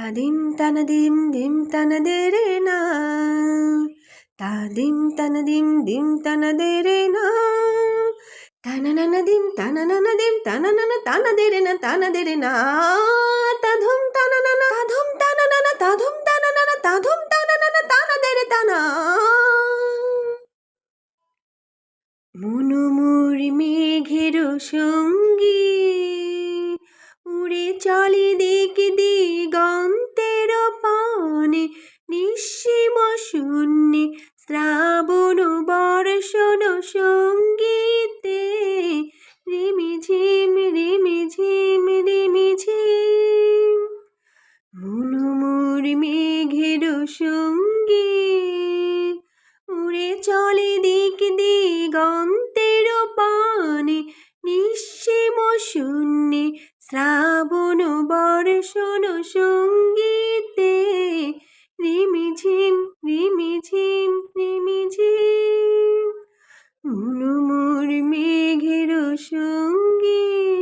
তাদিম তানাদিম দিম তানাদে রে না, তাদিম তানাদিম দিম তানাদে রে না, তানানানাদিম তানানানাদিম তানানানা তানাদে রে না, তানাদে রে না, তাধুম তানানানা তাধুম তানানানা তাধুম তানানানা তাধুম তানানানা তানাদে রে তানা। মনোমোর মেঘের সঙ্গী উড়ে চলে দিক দিগন্তের পানে, নিঃসীম শূন্যে শ্রাবণ বর্ষণ সঙ্গীতে রিমিঝিম রিমিঝিম রিমিঝিম। মনোমোর মেঘের সঙ্গী উড়ে চলে দিক দিগন্তের পানে, নিঃসীম শূন্যে শ্রাবণ বর্ষণ সঙ্গীতে রিমিঝিম রিমিঝিম রিমিঝিম। মনোমোর মেঘের সঙ্গী।